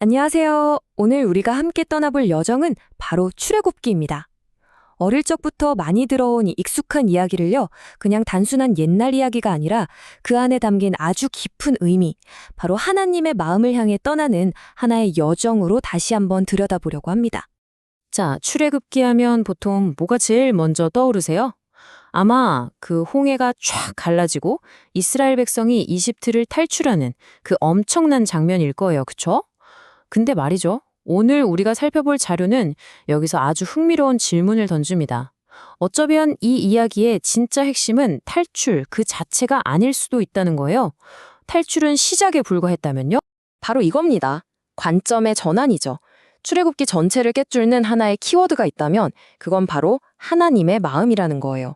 안녕하세요. 오늘 우리가 함께 떠나볼 여정은 바로 출애굽기입니다. 어릴 적부터 많이 들어온 이 익숙한 이야기를요, 그냥 단순한 옛날 이야기가 아니라 그 안에 담긴 아주 깊은 의미, 바로 하나님의 마음을 향해 떠나는 하나의 여정으로 다시 한번 들여다보려고 합니다. 자, 출애굽기 하면 보통 뭐가 제일 먼저 떠오르세요? 아마 그 홍해가 쫙 갈라지고 이스라엘 백성이 이집트를 탈출하는 그 엄청난 장면일 거예요. 그쵸? 근데 말이죠. 오늘 우리가 살펴볼 자료는 여기서 아주 흥미로운 질문을 던집니다. 어쩌면 이 이야기의 진짜 핵심은 탈출 그 자체가 아닐 수도 있다는 거예요. 탈출은 시작에 불과했다면요? 바로 이겁니다. 관점의 전환이죠. 출애굽기 전체를 꿰뚫는 하나의 키워드가 있다면 그건 바로 하나님의 마음이라는 거예요.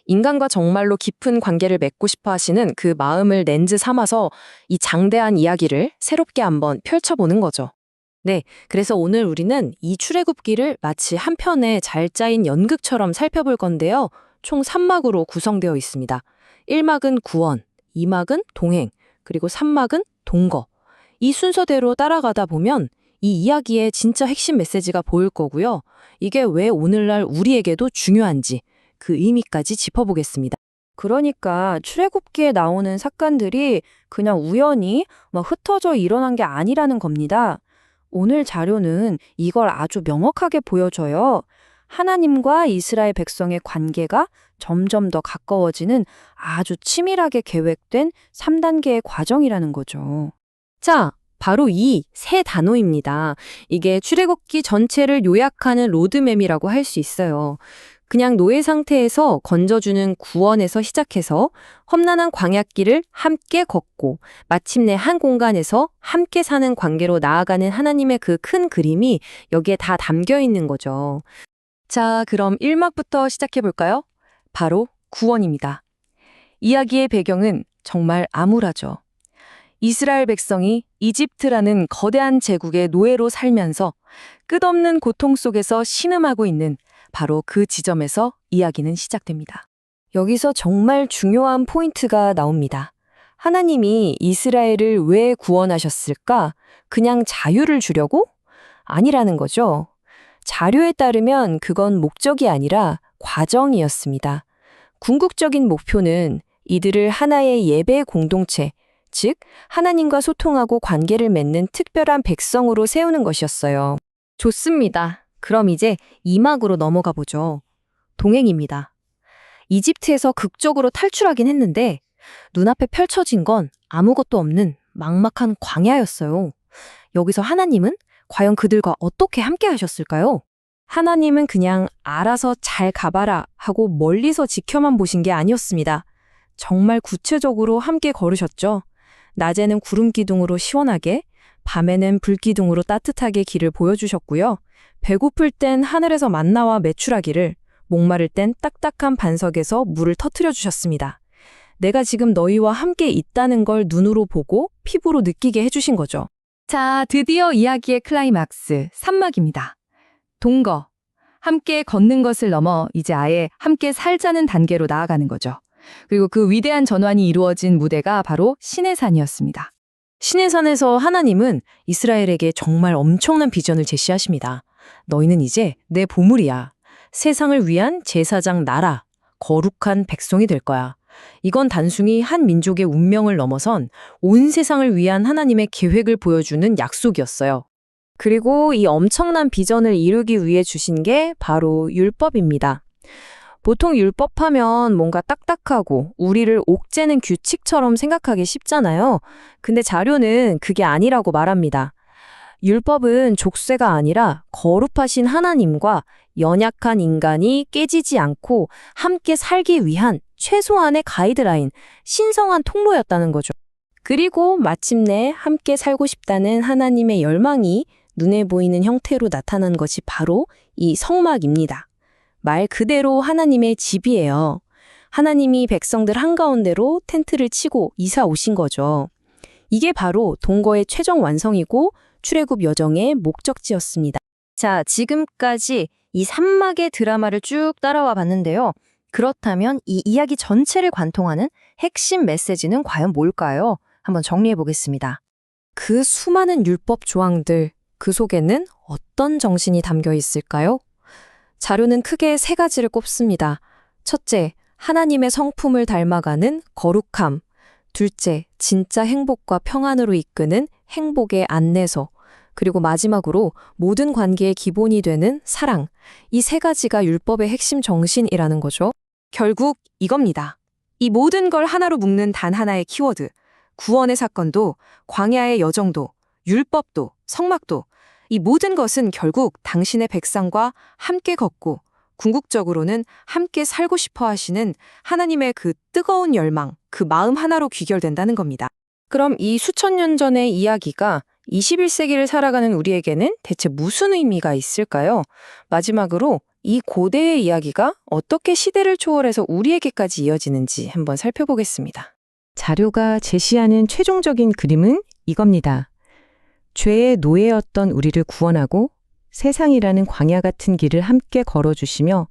인간과 정말로 깊은 관계를 맺고 싶어 하시는 그 마음을 렌즈 삼아서 이 장대한 이야기를 새롭게 한번 펼쳐보는 거죠. 네, 그래서 오늘 우리는 이 출애굽기를 마치 한 편의 잘 짜인 연극처럼 살펴볼 건데요. 총 3막으로 구성되어 있습니다. 1막은 구원, 2막은 동행, 그리고 3막은 동거. 이 순서대로 따라가다 보면 이 이야기의 진짜 핵심 메시지가 보일 거고요. 이게 왜 오늘날 우리에게도 중요한지 그 의미까지 짚어보겠습니다. 그러니까 출애굽기에 나오는 사건들이 그냥 우연히 흩어져 일어난 게 아니라는 겁니다. 오늘 자료는 이걸 아주 명확하게 보여줘요. 하나님과 이스라엘 백성의 관계가 점점 더 가까워지는 아주 치밀하게 계획된 3단계의 과정이라는 거죠. 자, 바로 이 세 단어입니다. 이게 출애굽기 전체를 요약하는 로드맵이라고 할 수 있어요. 그냥 노예 상태에서 건져주는 구원에서 시작해서 험난한 광야길을 함께 걷고 마침내 한 공간에서 함께 사는 관계로 나아가는 하나님의 그 큰 그림이 여기에 다 담겨 있는 거죠. 자, 그럼 1막부터 시작해볼까요? 바로 구원입니다. 이야기의 배경은 정말 암울하죠. 이스라엘 백성이 이집트라는 거대한 제국의 노예로 살면서 끝없는 고통 속에서 신음하고 있는 바로 그 지점에서 이야기는 시작됩니다. 여기서 정말 중요한 포인트가 나옵니다. 하나님이 이스라엘을 왜 구원하셨을까? 그냥 자유를 주려고? 아니라는 거죠. 자료에 따르면 그건 목적이 아니라 과정이었습니다. 궁극적인 목표는 이들을 하나의 예배 공동체, 즉 하나님과 소통하고 관계를 맺는 특별한 백성으로 세우는 것이었어요. 좋습니다. 그럼 이제 2막으로 넘어가 보죠. 동행입니다. 이집트에서 극적으로 탈출하긴 했는데 눈앞에 펼쳐진 건 아무것도 없는 막막한 광야였어요. 여기서 하나님은 과연 그들과 어떻게 함께 하셨을까요? 하나님은 그냥 알아서 잘 가봐라 하고 멀리서 지켜만 보신 게 아니었습니다. 정말 구체적으로 함께 걸으셨죠. 낮에는 구름 기둥으로 시원하게, 밤에는 불 기둥으로 따뜻하게 길을 보여주셨고요. 배고플 땐 하늘에서 만나와 메추라기를, 목마를 땐 딱딱한 반석에서 물을 터뜨려 주셨습니다. 내가 지금 너희와 함께 있다는 걸 눈으로 보고 피부로 느끼게 해주신 거죠. 자, 드디어 이야기의 클라이막스 3막입니다. 동거. 함께 걷는 것을 넘어 이제 아예 함께 살자는 단계로 나아가는 거죠. 그리고 그 위대한 전환이 이루어진 무대가 바로 시내산이었습니다. 시내산에서 하나님은 이스라엘에게 정말 엄청난 비전을 제시하십니다. 너희는 이제 내 보물이야. 세상을 위한 제사장 나라, 거룩한 백성이 될 거야. 이건 단순히 한 민족의 운명을 넘어선 온 세상을 위한 하나님의 계획을 보여주는 약속이었어요. 그리고 이 엄청난 비전을 이루기 위해 주신 게 바로 율법입니다. 보통 율법하면 뭔가 딱딱하고 우리를 옥죄는 규칙처럼 생각하기 쉽잖아요. 근데 자료는 그게 아니라고 말합니다. 율법은 족쇄가 아니라 거룩하신 하나님과 연약한 인간이 깨지지 않고 함께 살기 위한 최소한의 가이드라인, 신성한 통로였다는 거죠. 그리고 마침내 함께 살고 싶다는 하나님의 열망이 눈에 보이는 형태로 나타난 것이 바로 이 성막입니다. 말 그대로 하나님의 집이에요. 하나님이 백성들 한가운데로 텐트를 치고 이사 오신 거죠. 이게 바로 동거의 최종 완성이고 출애굽 여정의 목적지였습니다. 자, 지금까지 이 3막의 드라마를 쭉 따라와 봤는데요. 그렇다면 이 이야기 전체를 관통하는 핵심 메시지는 과연 뭘까요? 한번 정리해 보겠습니다. 그 수많은 율법 조항들, 그 속에는 어떤 정신이 담겨 있을까요? 자료는 크게 세 가지를 꼽습니다. 첫째, 하나님의 성품을 닮아가는 거룩함. 둘째, 진짜 행복과 평안으로 이끄는 행복의 안내서. 그리고 마지막으로 모든 관계의 기본이 되는 사랑. 이 세 가지가 율법의 핵심 정신이라는 거죠. 결국 이겁니다. 이 모든 걸 하나로 묶는 단 하나의 키워드. 구원의 사건도, 광야의 여정도, 율법도, 성막도, 이 모든 것은 결국 당신의 백성과 함께 걷고 궁극적으로는 함께 살고 싶어 하시는 하나님의 그 뜨거운 열망, 그 마음 하나로 귀결된다는 겁니다. 그럼 이 수천 년 전의 이야기가 21세기를 살아가는 우리에게는 대체 무슨 의미가 있을까요? 마지막으로 이 고대의 이야기가 어떻게 시대를 초월해서 우리에게까지 이어지는지 한번 살펴보겠습니다. 자료가 제시하는 최종적인 그림은 이겁니다. 죄의 노예였던 우리를 구원하고 세상이라는 광야 같은 길을 함께 걸어주시며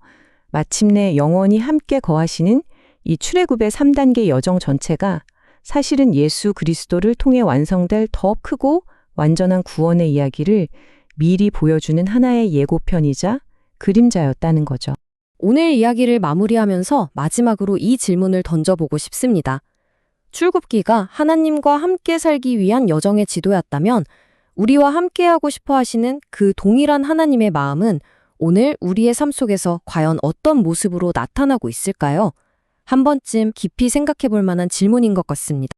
마침내 영원히 함께 거하시는 이 출애굽의 3단계 여정 전체가 사실은 예수 그리스도를 통해 완성될 더 크고 완전한 구원의 이야기를 미리 보여주는 하나의 예고편이자 그림자였다는 거죠. 오늘 이야기를 마무리하면서 마지막으로 이 질문을 던져보고 싶습니다. 출굽기가 하나님과 함께 살기 위한 여정의 지도였다면 우리와 함께하고 싶어 하시는 그 동일한 하나님의 마음은 오늘 우리의 삶 속에서 과연 어떤 모습으로 나타나고 있을까요? 한 번쯤 깊이 생각해 볼 만한 질문인 것 같습니다.